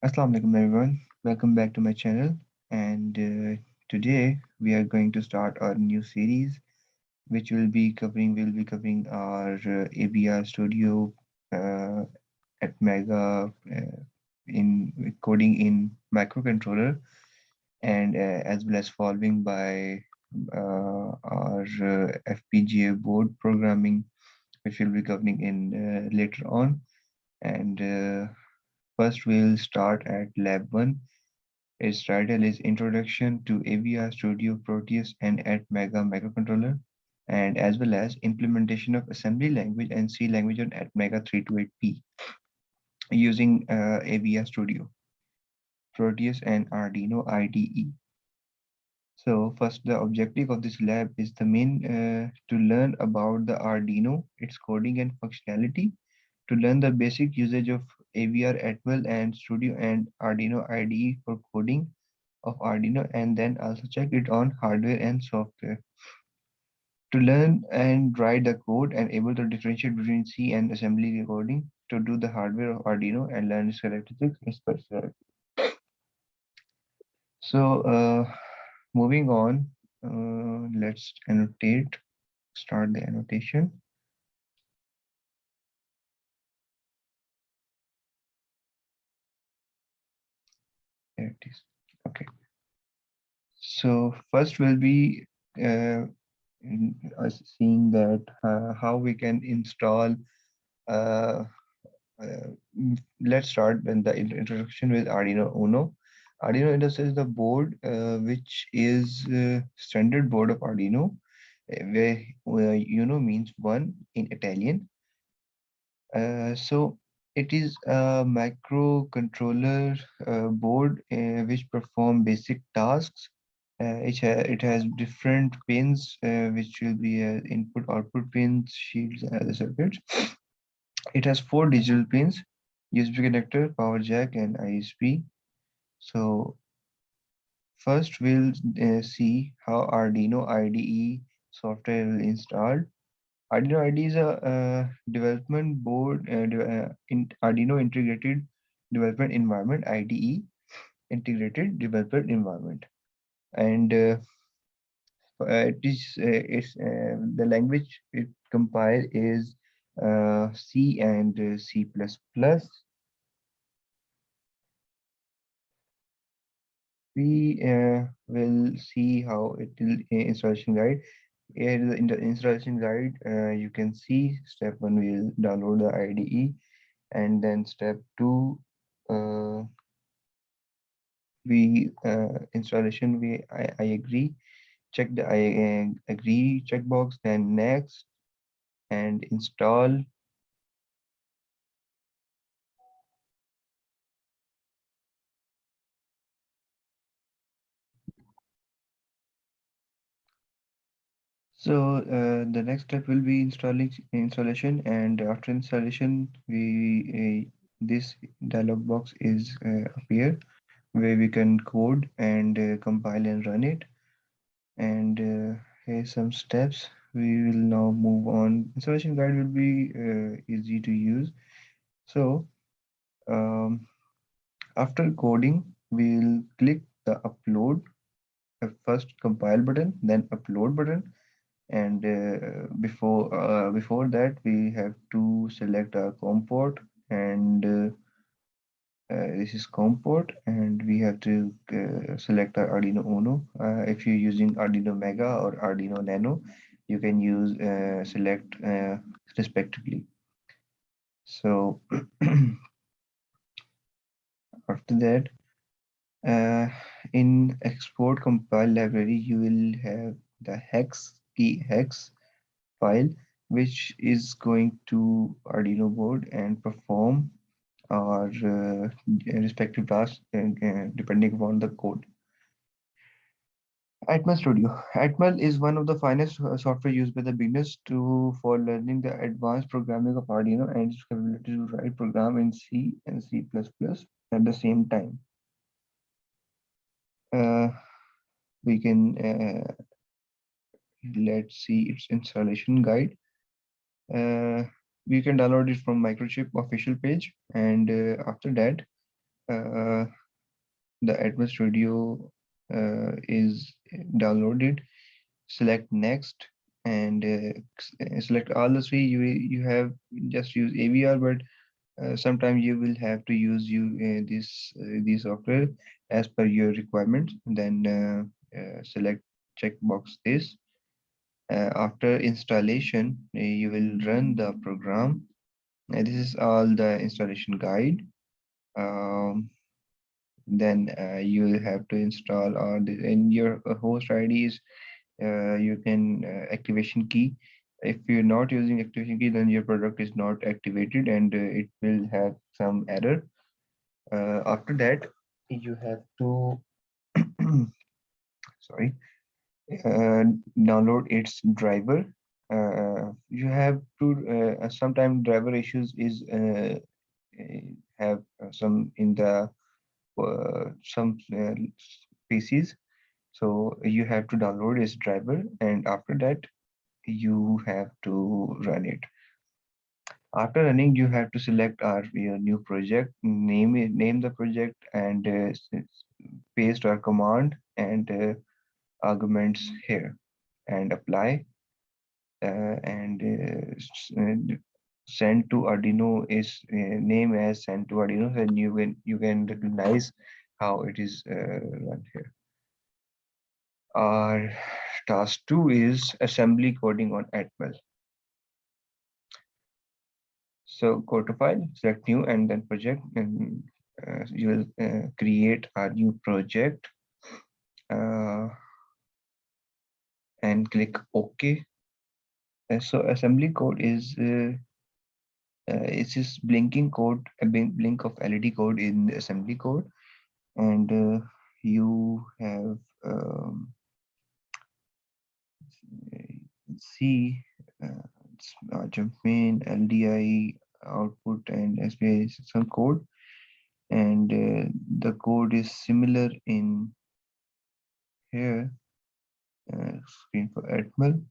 Assalamu alaikum everyone. Welcome back to my channel. And today we are going to start our new series, which will be covering our AVR studio uh, at Mega in coding in microcontroller, and as well as following by our FPGA board programming, which we'll be covering in later on. And first we'll start at lab 1. Its title is Introduction to AVR Studio Proteus and ATMEGA microcontroller, and as well as implementation of assembly language and C language on ATMEGA 328P using AVR Studio, Proteus, and Arduino IDE. So first, the objective of this lab is the main to learn about the Arduino, its coding and functionality, to learn the basic usage of AVR Atwell and Studio and Arduino IDE for coding of Arduino, and then also check it on hardware and software. To learn and write the code and able to differentiate between C and assembly coding, to do the hardware of Arduino and learn its characteristics and specific. So moving on, let's annotate, start the annotation. There it is. Okay. So first will be us seeing that how we can install uh, let's start with the introduction with Arduino Uno. Arduino Uno is the board which is standard board of Arduino, where Uno means one in Italian. So it is a microcontroller board which perform basic tasks. It has different pins which will be input output pins, shields, and other circuits. It has four digital pins: USB connector, power jack, and ISP. So first we'll see how Arduino IDE software will install. Arduino IDE is a development board, in Arduino Integrated Development Environment (IDE), Integrated Development Environment, and the language it compile is C and C++. We will see how it will installation guide. Here in the installation guide, you can see step 1 will download the IDE, and then step 2 uh, we installation I agree, check the I agree checkbox, then next and install. So the next step will be installing installation, and after installation, we this dialog box is appear where we can code and compile and run it. And here's some steps. We will now move on. Installation guide will be easy to use. So after coding, we'll click the upload, first compile button, then upload button, and before that we have to select our COM port, and this is COM port, and we have to select our Arduino Uno. If you're using Arduino Mega or Arduino Nano, you can use select respectively. So after that, in export compile library, you will have the hex file, which is going to Arduino board and perform our respective tasks depending upon the code. ATMEL Studio. ATMEL is one of the finest software used by the beginners for learning the advanced programming of Arduino and its capability to write program in C and C++ at the same time. We can let's see its installation guide. We can download it from Microchip official page, and after that uh, the ATMEGA Studio is downloaded, select next, and select all the three. You have just use AVR, but sometimes you will have to use this software as per your requirements. Then select checkbox this. After installation, you will run the program. This is all the installation guide. Um, then you will have to install all the in your host IDs. You can activation key. If you're not using activation key, then your product is not activated and it will have some error. After that, you have to sorry, download its driver. You have to sometimes driver issues is have some in the some PCs. So you have to download its driver, and after that, you have to run it. After running, you have to select your new project, name the project, and paste our command and arguments here, and apply. And send to Arduino is name as send to Arduino, and you can recognize how it is run here. Our task two is assembly coding on Atmel. So go to file, select new, and then project, and you will create a new project uh, and click OK. So assembly code is it's this blinking code, a blink of LED code in the assembly code, and you have see jump in LDI output and SPI some code, and the code is similar in here screen for Atmel.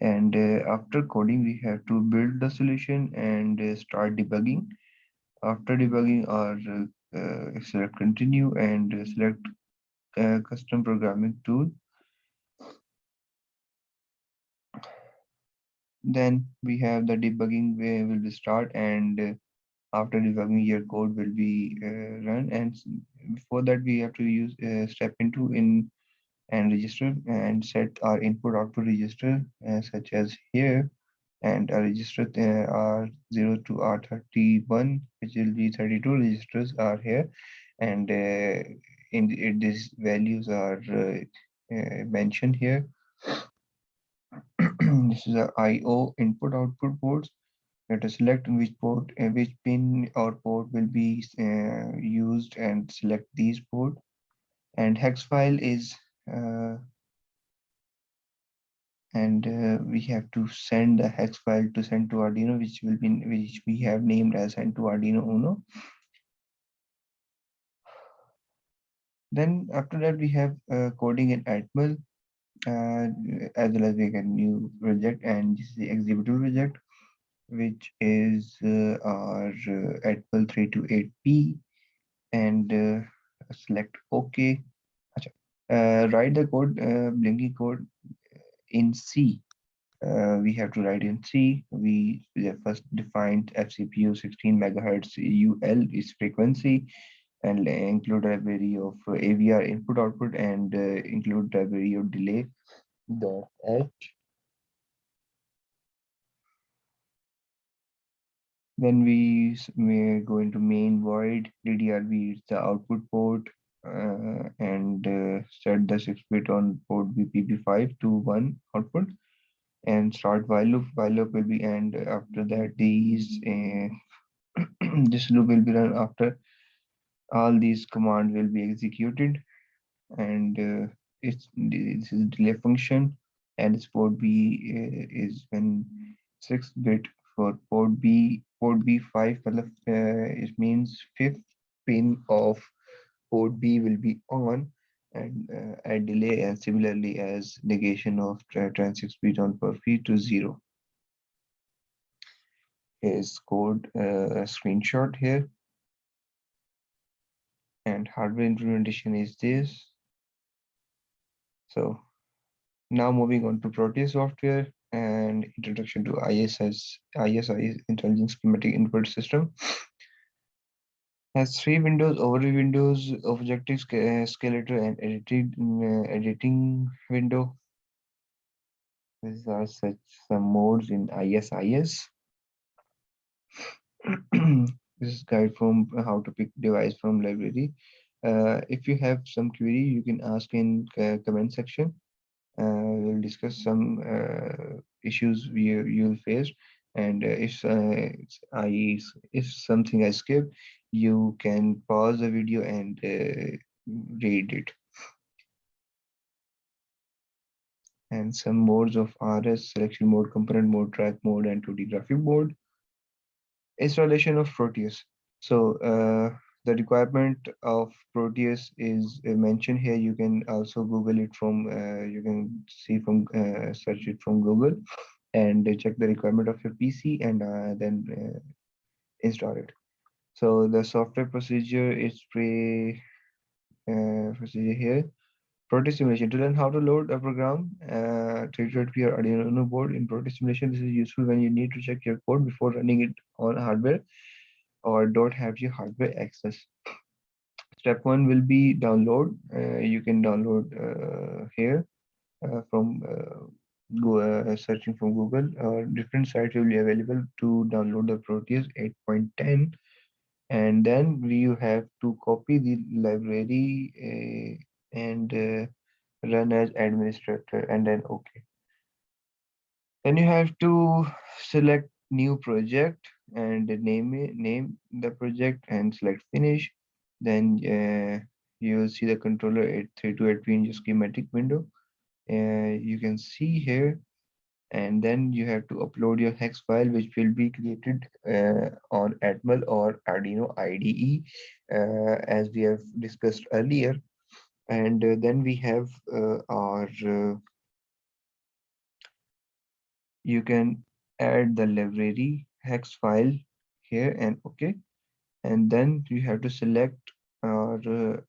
And after coding, we have to build the solution and start debugging. After debugging, or select continue and select custom programming tool. Then we have the debugging where will be start, and after debugging your code will be run. And before that we have to use step into in and register and set our input output register such as here, and a register are 0 to R31, which will be 32 registers are here, and these values are mentioned here. This is a IO input output ports. Let us select which port, which pin or port will be used, and select these port. And hex file is and we have to send the hex file to send to Arduino, which we have named as send to Arduino Uno. Then after that we have coding in Atmel, as well as we get new project, and this is the executable project, which is our Atmel 328P, and select OK. Write the code, blinking code in C. We have to write in C. We first defined FCPU 16 megahertz UL is frequency, and include library of AVR input output, and include library of delay dot H. Then we go into main void DDRB is the output port, and set the 6-bit on port BPP5 to 1 output, and start while loop. While loop will be, and after that these this loop will be run after all these commands will be executed, and this is delay function, and this port B is when 6-bit for port B. Port B5 it means fifth pin of port B will be on, and add delay, and similarly as negation of trans 6-bit on per feed to 0. Is code screenshot here. and hardware implementation is this. So now moving on to Proteus software and introduction to ISI Intelligent Schematic Input System. Has three windows: overview windows, objective escalator, and editing window. These are such some modes in ISIS. This is guide from how to pick device from library. If you have some query, you can ask in comment section. We'll discuss some issues you'll face, and if something I skipped, you can pause the video and read it. And some modes of RS: selection mode, component mode, track mode, and 2D graphic mode. Installation of Proteus. So the requirement of Proteus is mentioned here. You can also Google it from, you can see from, search it from Google and check the requirement of your PC and then install it. So the software procedure is procedure here. Proteus simulation. To learn how to load a program triggered to your Arduino board in Proteus simulation, this is useful when you need to check your code before running it on hardware or don't have your hardware access. Step one will be download. You can download here from go searching from Google. Different sites will be available to download the Proteus 8.10, and then you have to copy the library and run as administrator, and then OK. Then you have to select new project and name the project and select finish. Then you will see the controller 832 8 schematic window. You can see here, and then you have to upload your hex file, which will be created on Atmel or Arduino IDE, as we have discussed earlier. And then we have our you can add the library hex file here and OK. And then you have to select our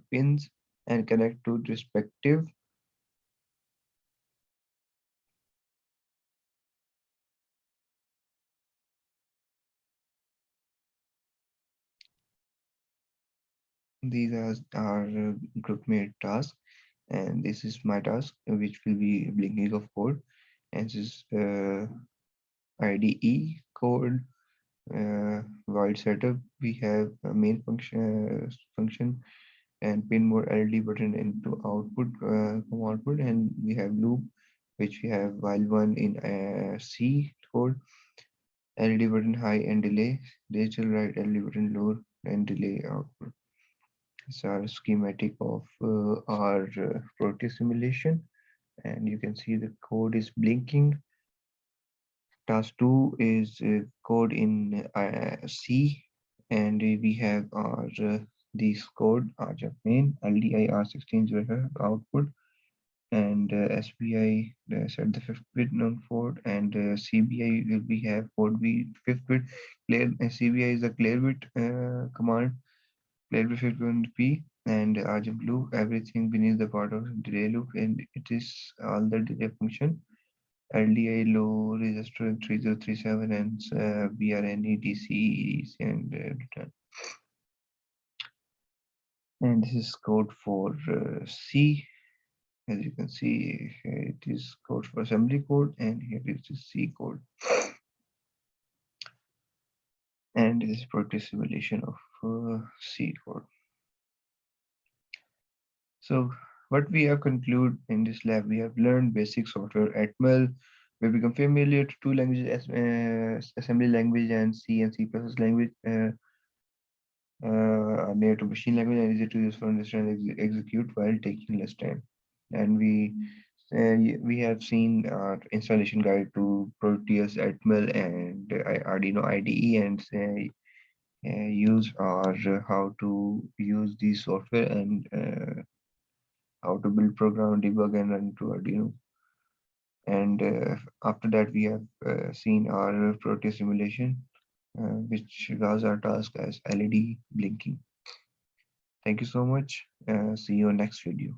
pins and connect to respective. These are our group made tasks, and this is my task, which will be blinking of code. And this is IDE code, void setup. We have a main function and pin mode LD button into output from output, and we have loop, which we have while one in C code, LED button high and delay, digital write LED button low and delay output. These are schematic of our Proteus simulation, and you can see the code is blinking. Task 2 is code in C, and we have our this code RJF main LDI R16 output, and SBI set the fifth bit known for, and CBI will be have would be fifth bit clear. CBI is a clear bit command, clear bit fifth bit P, and RJF loop everything beneath the part of delay loop, and it is all the delay function. LDI low register 3037 and BRNE DC and return. And this is code for C. As you can see, it is code for assembly code, and here is the C code. And this is Proteus simulation of C code. So what we have concluded in this lab, we have learned basic software at MEL. We become familiar to two languages, assembly language and C language. Near to machine language and easy to use for understand and execute while taking less time. And we have seen our installation guide to Proteus, Atmel, and Arduino IDE, and use our how to use these software and how to build program, debug, and run to Arduino. And after that, we have seen our Proteus simulation, which was our task as LED blinking. Thank you so much. See you on next video.